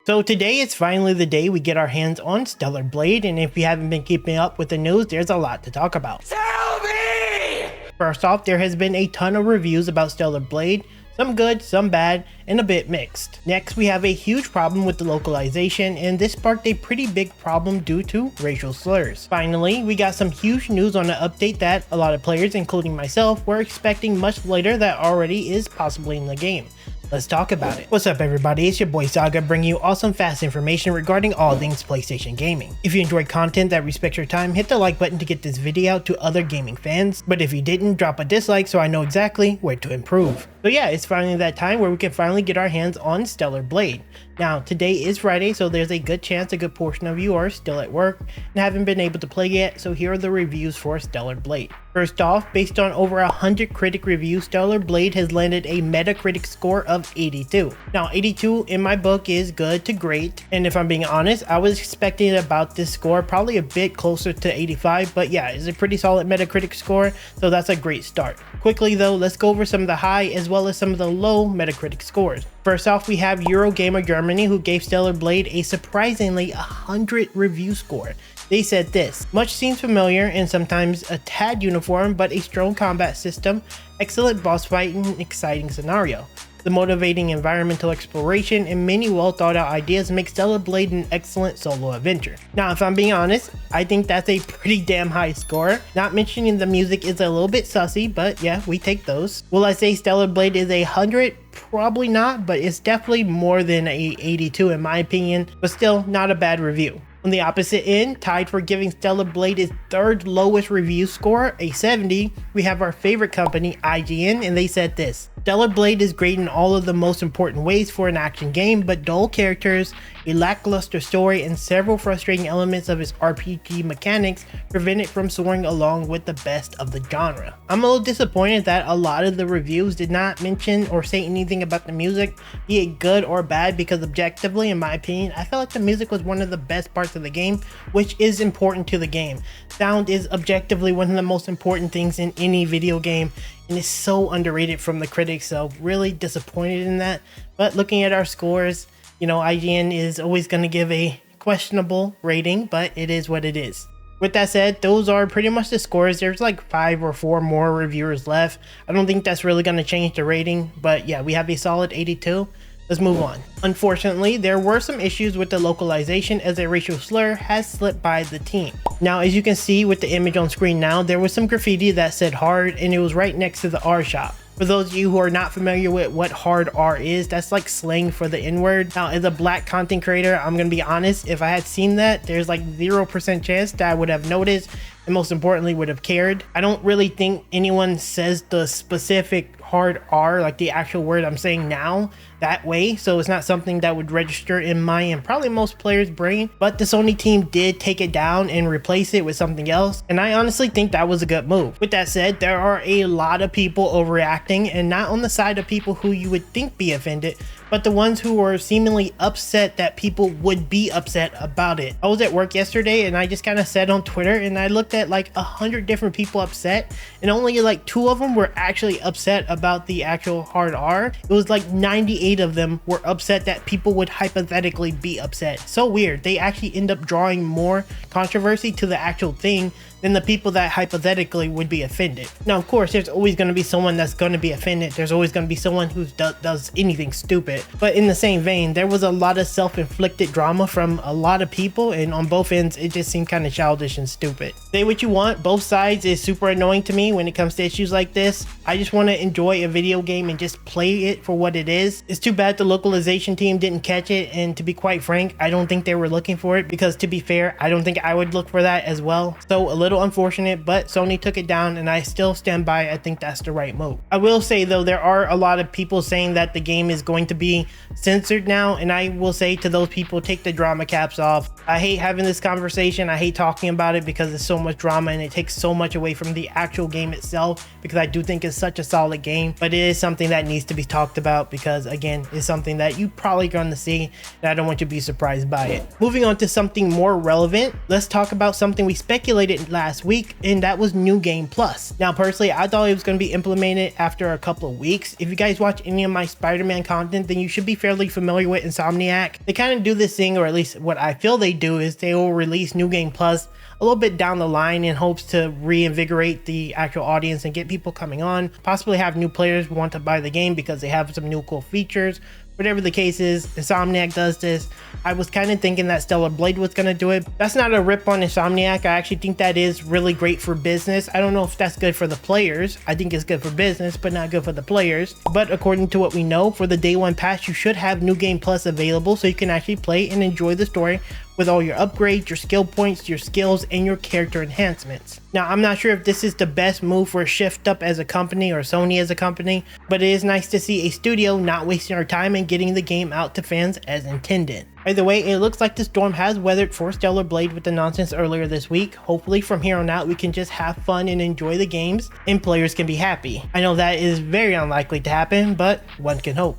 So today is finally the day we get our hands on Stellar Blade, and if you haven't been keeping up with the news, there's a lot to talk about. Tell me! First off, there has been a ton of reviews about Stellar Blade, some good, some bad, and a bit mixed. Next, we have a huge problem with the localization, and this sparked a pretty big problem due to racial slurs. Finally, we got some huge news on an update that a lot of players, including myself, were expecting much later that already is possibly in the game. Let's talk about it. What's up everybody, it's your boy Saga bringing you awesome fast information regarding all things PlayStation gaming. If you enjoy content that respects your time, hit the like button to get this video out to other gaming fans, but if you didn't, drop a dislike so I know exactly where to improve. So yeah, it's finally that time where we can finally get our hands on Stellar Blade. Now, today is Friday, so there's a good chance a good portion of you are still at work and haven't been able to play yet, so here are the reviews for Stellar Blade. First off, based on over 100 critic reviews, Stellar Blade has landed a Metacritic score of 82. Now, 82 in my book is good to great, and if I'm being honest, I was expecting about this score probably a bit closer to 85, but yeah, it's a pretty solid Metacritic score, so that's a great start. Quickly though, let's go over some of the high as well as some of the low Metacritic scores. First off, we have Eurogamer Germany, who gave Stellar Blade a surprisingly 100 review score. They said this: much seems familiar and sometimes a tad uniform, but a strong combat system, excellent boss fight, and exciting scenario. The motivating environmental exploration and many well thought out ideas make Stellar Blade an excellent solo adventure. Now, if I'm being honest, I think that's a pretty damn high score. Not mentioning the music is a little bit sussy, but yeah, we take those. Will I say Stellar Blade is 100? Probably not, but it's definitely more than a 82 in my opinion, but still not a bad review. On the opposite end, tied for giving Stellar Blade its third lowest review score, a 70, we have our favorite company, IGN, and they said this: Stellar Blade is great in all of the most important ways for an action game, but dull characters, a lackluster story, and several frustrating elements of its RPG mechanics prevent it from soaring along with the best of the genre. I'm a little disappointed that a lot of the reviews did not mention or say anything about the music, be it good or bad, because objectively, in my opinion, I felt like the music was one of the best parts of the game, which is important to the game. Sound is objectively one of the most important things in any video game, and it's so underrated from the critics, so really disappointed in that. But looking at our scores, you know, IGN is always going to give a questionable rating, but it is what it is. With that said, those are pretty much the scores. There's like 5 or 4 more reviewers left. I don't think that's really going to change the rating, but yeah, we have a solid 82. Let's move on. Unfortunately, there were some issues with the localization as a racial slur has slipped by the team. Now, as you can see with the image on screen now, there was some graffiti that said hard, and it was right next to the R shop. For those of you who are not familiar with what hard R is, that's like slang for the N-word. Now, as a black content creator, I'm gonna be honest, if I had seen that, there's like 0% chance that I would have noticed, and most importantly would have cared. I don't really think anyone says the specific hard R, like the actual word I'm saying now, that way, so it's not something that would register in my and probably most players' brain. But the Sony team did take it down and replace it with something else, and I honestly think that was a good move. With that said, there are a lot of people overreacting, and not on the side of people who you would think be offended, but the ones who were seemingly upset that people would be upset about it. I was at work yesterday and I just kind of sat on Twitter and I looked at like 100 different people upset, and only like 2 of them were actually upset about the actual hard R. It was like 98 of them were upset that people would hypothetically be upset. So weird. They actually end up drawing more controversy to the actual thing than the people that hypothetically would be offended. Now, of course, there's always going to be someone that's going to be offended. There's always going to be someone who does anything stupid. But in the same vein, there was a lot of self-inflicted drama from a lot of people, and on both ends, it just seemed kind of childish and stupid. Say what you want, both sides is super annoying to me when it comes to issues like this. I just want to enjoy a video game and just play it for what it is. It's too bad the localization team didn't catch it, and to be quite frank, I don't think they were looking for it, because to be fair, I don't think I would look for that as well. So a little unfortunate, but Sony took it down, and I still stand by. I think that's the right move. I will say though, there are a lot of people saying that the game is going to be censored now, and I will say to those people, take the drama caps off. I hate having this conversation. I hate talking about it because there's so much drama and it takes so much away from the actual game itself, because I do think it's such a solid game, but it is something that needs to be talked about because again, it's something that you probably going to see, and I don't want you to be surprised by it. Moving on to something more relevant, let's talk about something we speculated last week, and that was New Game Plus. Now personally, I thought it was going to be implemented after a couple of weeks. If you guys watch any of my Spider-Man content, then you should be fairly familiar with Insomniac. They kind of do this thing, or at least what I feel they do, is they will release New Game Plus a little bit down the line in hopes to reinvigorate the actual audience and get people coming on, possibly have new players want to buy the game because they have some new cool features. Whatever the case is, Insomniac does this. I was kind of thinking that Stellar Blade was going to do it. That's not a rip on Insomniac. I actually think that is really great for business. I don't know if that's good for the players. I think it's good for business, but not good for the players. But according to what we know, for the day one patch, you should have New Game Plus available so you can actually play and enjoy the story with all your upgrades, your skill points, your skills, and your character enhancements. Now, I'm not sure if this is the best move for Shift Up as a company or Sony as a company, but it is nice to see a studio not wasting our time and getting the game out to fans as intended. Either way, it looks like the storm has weathered for Stellar Blade with the nonsense earlier this week. Hopefully from here on out, we can just have fun and enjoy the games and players can be happy. I know that is very unlikely to happen, but one can hope.